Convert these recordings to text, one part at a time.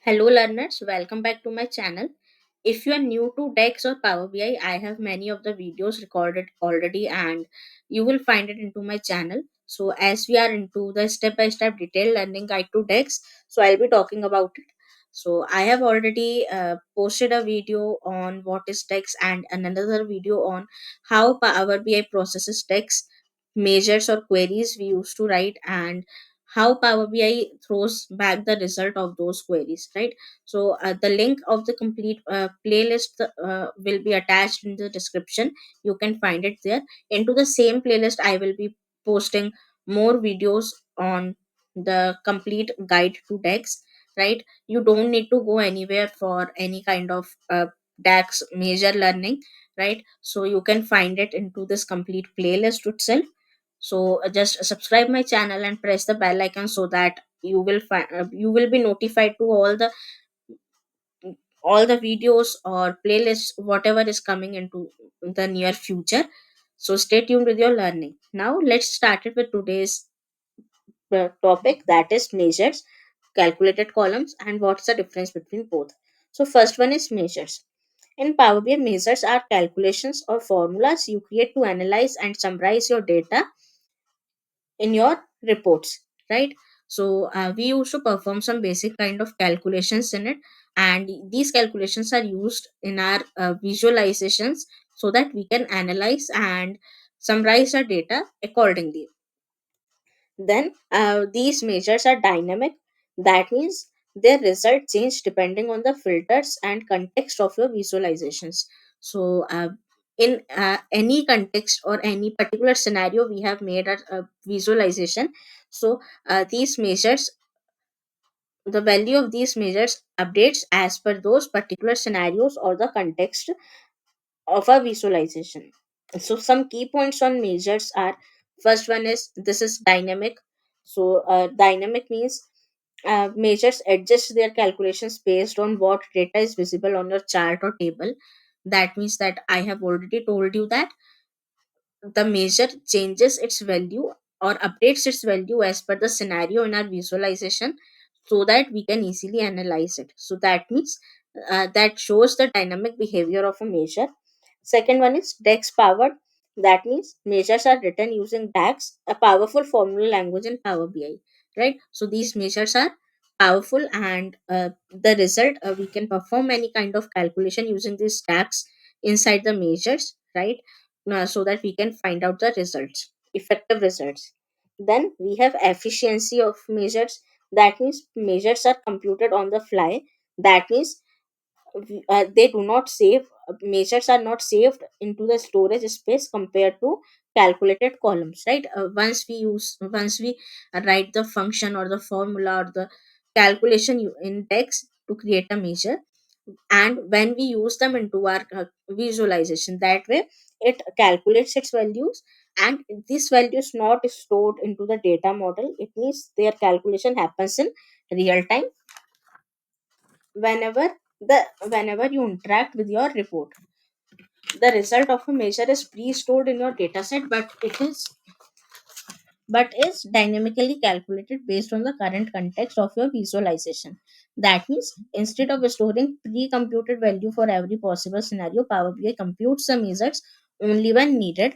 Hello learners, welcome back to my channel. If you are new to DAX or Power BI, I have many of the videos recorded already and you will find it into my channel. So as we are into the step-by-step detailed learning guide to DAX, so I'll be talking about it. So I have already posted a video on what is DAX and another video on how Power BI processes DAX measures or queries we used to write and how Power BI throws back the result of those queries, right? So the link of the complete playlist will be attached in the description. You can find it there. Into the same playlist, I will be posting more videos on the complete guide to DAX, right? You don't need to go anywhere for any kind of DAX major learning, right? So you can find it into this complete playlist itself. So just subscribe my channel and press the bell icon so that you will be notified to all the videos or playlists whatever is coming into the near future. So stay tuned with your learning. Now let's start it with today's topic, that is measures, calculated columns, and what's the difference between both. So first one is measures. In Power BI, measures are calculations or formulas you create to analyze and summarize your data in your reports, right? So we used to perform some basic kind of calculations in it, and these calculations are used in our visualizations so that we can analyze and summarize our data accordingly. Then these measures are dynamic. That means their result change depending on the filters and context of your visualizations. So in any context or any particular scenario, we have made a visualization. So these measures, the value of these measures updates as per those particular scenarios or the context of a visualization. So some key points on measures are, first one is this is dynamic. So dynamic means measures adjust their calculations based on what data is visible on your chart or table. That means that I have already told you that the measure changes its value or updates its value as per the scenario in our visualization so that we can easily analyze it. So that means that shows the dynamic behavior of a measure. Second one is DAX powered. That means measures are written using DAX, a powerful formula language in Power BI, right? So these measures are powerful, and the result, we can perform any kind of calculation using these DAX inside the measures, right? So that we can find out the results, effective results. Then we have efficiency of measures. That means measures are computed on the fly. That means they do not save, measures are not saved into the storage space compared to calculated columns, right? Once we write the function or the formula or the calculation in text to create a measure, and when we use them into our visualization, that way it calculates its values, and this value is not stored into the data model. It means their calculation happens in real time whenever whenever you interact with your report. The result of a measure is pre-stored in your dataset, but is dynamically calculated based on the current context of your visualization. That means instead of storing pre-computed value for every possible scenario, Power BI computes the measures only when needed,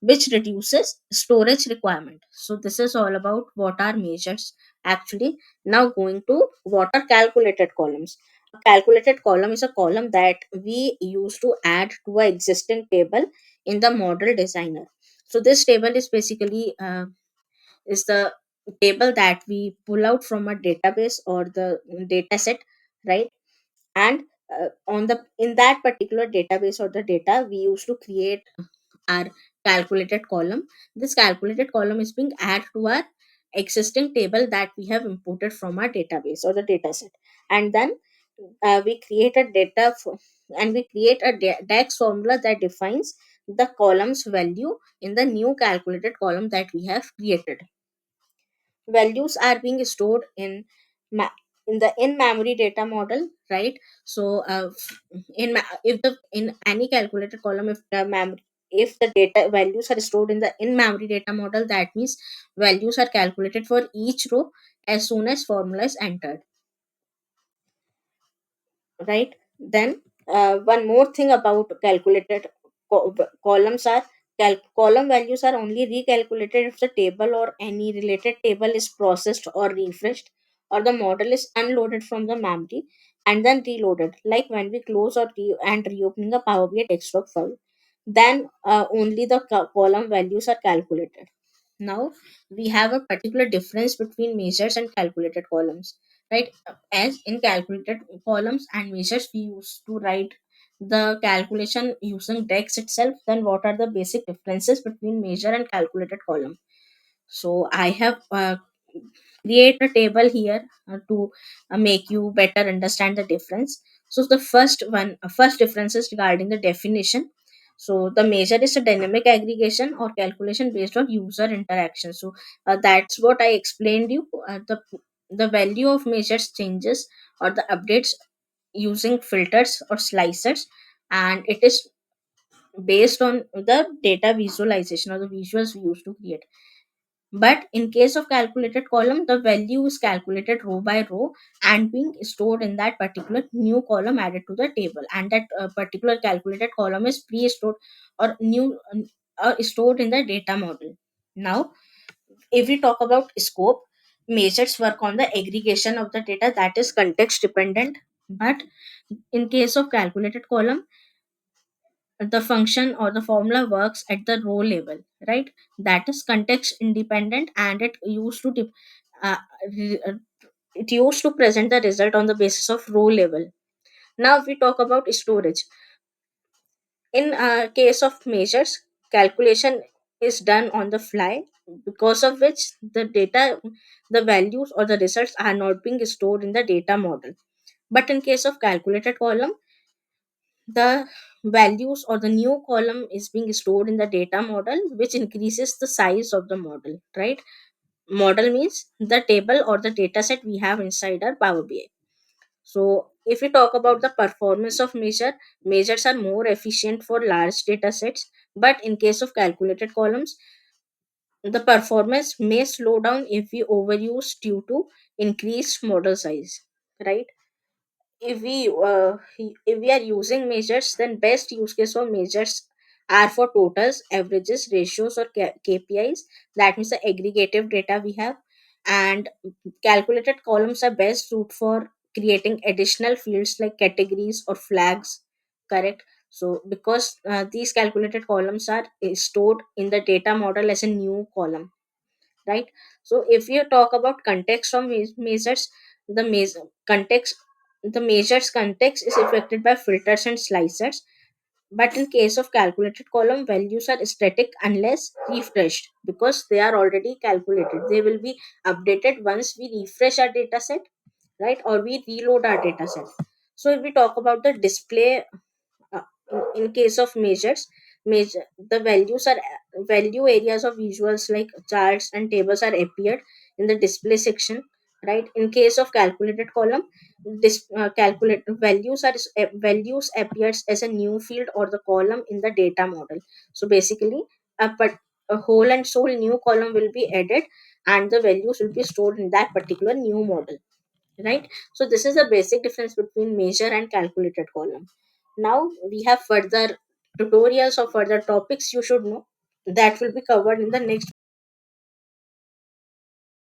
which reduces storage requirement. So this is all about what are measures actually. Now going to what are calculated columns. A calculated column is a column that we use to add to an existing table in the model designer. So this table is basically is the table that we pull out from a database or the data set, right? And on the in that particular database or the data, we used to create our calculated column. This calculated column is being added to our existing table that we have imported from our database or the data set. And then we create a and we create a DAX formula that defines the column's value in the new calculated column that we have created. Values are being stored ma- in the in memory data model, right? So if the in any calculated column, if the data values are stored in the in memory data model, that means values are calculated for each row as soon as formula is entered. right? Then one more thing about calculated columns are column values are only recalculated if the table or any related table is processed or refreshed, or the model is unloaded from the memory and then reloaded, like when we close or and reopening a Power BI desktop file. Then only the column values are calculated. Now we have a particular difference between measures and calculated columns, right? As in calculated columns and measures, we used to write the calculation using DAX itself. Then what are the basic differences between measure and calculated column? So I have create a table here to make you better understand the difference. So the first difference is regarding the definition. So the measure is a dynamic aggregation or calculation based on user interaction. So that's what I explained you. The value of measures changes or the updates using filters or slicers, and it is based on the data visualization or the visuals we used to create. But in case of calculated column, the value is calculated row by row and being stored in that particular new column added to the table. And that particular calculated column is pre-stored or new stored in the data model. Now, if we talk about scope, measures work on the aggregation of the data, that is context dependent. But in case of calculated column, the function or the formula works at the row level, right? That is context independent, and uh, re- uh, it used to present the result on the basis of row level. Now if we talk about storage, in case of measures, calculation is done on the fly, because of which the data, the values or the results are not being stored in the data model. But in case of calculated column, the values or the new column is being stored in the data model, which increases the size of the model, right? Model means the table or the data set we have inside our Power BI. So if we talk about the performance of measures are more efficient for large data sets, but in case of calculated columns, the performance may slow down if we overuse due to increased model size, right? If we are using measures, then best use case for measures are for totals, averages, ratios, or KPIs. That means the aggregative data we have. And calculated columns are best suited for creating additional fields like categories or flags, correct? So because these calculated columns are stored in the data model as a new column, right? So if you talk about context of measures, the context, the measures context is affected by filters and slicers. But in case of calculated column, values are static unless refreshed, because they are already calculated. They will be updated once we refresh our data set, right? Or we reload our data set. So if we talk about the display, in case of measures, measure the values are value areas of visuals like charts and tables are appeared in the display section, right? In case of calculated column, this calculate values are values appears as a new field or the column in the data model. So basically, a whole and sole new column will be added, and the values will be stored in that particular new model, right? So this is the basic difference between measure and calculated column. Now we have further tutorials or further topics you should know, that will be covered in the next